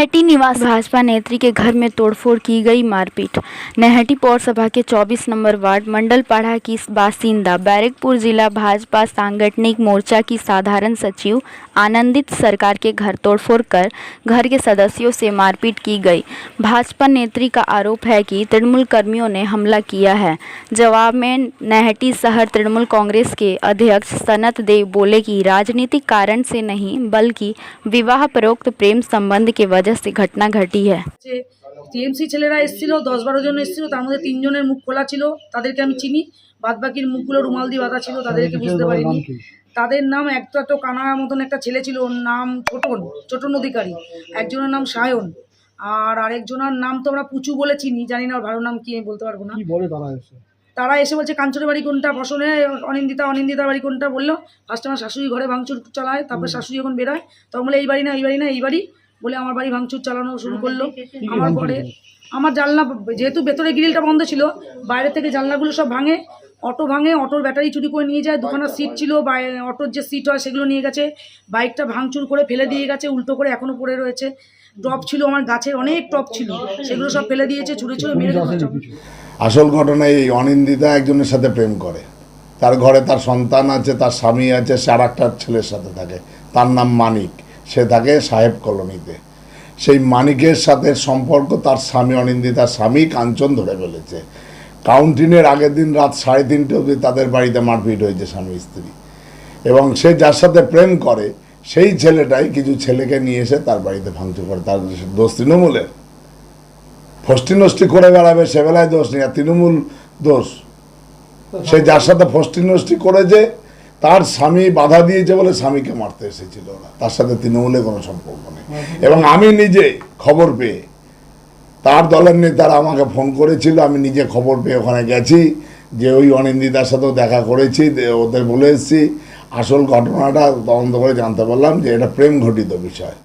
नहटी निवासी भाजपा नेत्री के घर में तोड़फोड़ की गई मारपीट। नहटी पौरसभा के 24 नंबर वार्ड मंडलपाड़ा की बासिंदा बैरकपुर जिला भाजपा सांगठनिक मोर्चा की साधारण सचिव आनंदित सरकार के घर तोड़फोड़ कर घर के सदस्यों से मारपीट की गई। भाजपा नेत्री का आरोप है कि तृणमूल कर्मियों ने हमला किया है। जवाब में नहटी शहर तृणमूल कांग्रेस के अध्यक्ष सनत देव बोले कि राजनीतिक कारण से नहीं बल्कि विवाह परोक्त प्रेम संबंध के वजह से घटना घटी है। টিএমসি ছেলেরা এসেছিল 10-12 জন এসেছিল, তার মধ্যে 3 জনের মুখ খোলা ছিল, তাদেরকে আমি চিনি। বাদবাকির মুখগুলো রুমাল দিয়ে বাঁধা ছিল, তাদেরকে বুঝতে পারিনি। তাদের নাম একটা তো কানা মতন একটা ছেলে ছিল, ওর নাম ছোটন অধিকারী, একজনের নাম সায়ন, আর আরেকজনের নাম তো আমরা পুচু বলে চিনি, জানি না ওর ভালো নাম কি আমি বলতে পারবো না। কি বলে তারা এসে বলছে কাঞ্চনের বাড়ি কোনটা, বসনে অনিন্দিতার বাড়ি কোনটা বললো। ফার্স্টে আমার শাশুড়ি ঘরে ভাঙচুর চালায়, তারপর শাশুড়ি যখন বেরোয় তখন বলে এই বাড়ি না এই বাড়ি বলে আমার বাড়ি ভাঙচুর চালানো শুরু করলো। আমার ঘরে আমার জানলা, যেহেতু ভেতরে গ্রিলটা বন্ধ ছিল, বাইরে থেকে জানলাগুলো সব ভাঙে, অটোর ব্যাটারি চুরি করে নিয়ে যায়, দুখানা সিট ছিল, অটোর যে সিট হয় সেগুলো নিয়ে গেছে, বাইকটা ভাঙচুর করে ফেলে দিয়ে গেছে, উল্টো করে এখনও পড়ে রয়েছে। টপ ছিল আমার গাছের, অনেক টপ ছিল, সেগুলো সব ফেলে দিয়েছে, ছুঁড়ে মেরে দিয়েছে। আসল ঘটনা এই অনিন্দিতা একজনের সাথে প্রেম করে, তার ঘরে তার সন্তান আছে, তার স্বামী আছে, সে আর একটা ছেলের সাথে থাকে, তার নাম মানিক, সে থাকে সাহেব কলোনিতে। সেই মানিকের সাথে সম্পর্ক তার স্বামী, অনিন্দিতার স্বামী কাঞ্চন ধরে ফেলেছে। কাউন্টিনের আগের দিন রাত 3:30 অবধি তাদের বাড়িতে মারপিট হয়েছে স্বামী স্ত্রী, এবং সে যার সাথে প্রেম করে সেই ছেলেটাই কিছু ছেলেকে নিয়ে এসে তার বাড়িতে ভাঙচুর করে। তার দোষ তৃণমূলের, ফষ্টি নষ্টি করে বেড়াবে সে বেলায় দোষ নেই, আর তৃণমূল দোষ। সে যার সাথে ফষ্টি নষ্টি করেছে তার স্বামী বাধা দিয়েছে বলে স্বামীকে মারতে এসেছিল ওরা, তার সাথে তৃণমূলের কোনো সম্পর্ক নেই। এবং আমি নিজে খবর পেয়ে, তার দলের নেতারা আমাকে ফোন করেছিল, আমি নিজে খবর পেয়ে ওখানে গেছি, যে ওই অনিন্দিতার সাথেও দেখা করেছি, ওদের বলে এসেছি। আসল ঘটনাটা তদন্ত করে জানতে পারলাম যে এটা প্রেম ঘটিত বিষয়।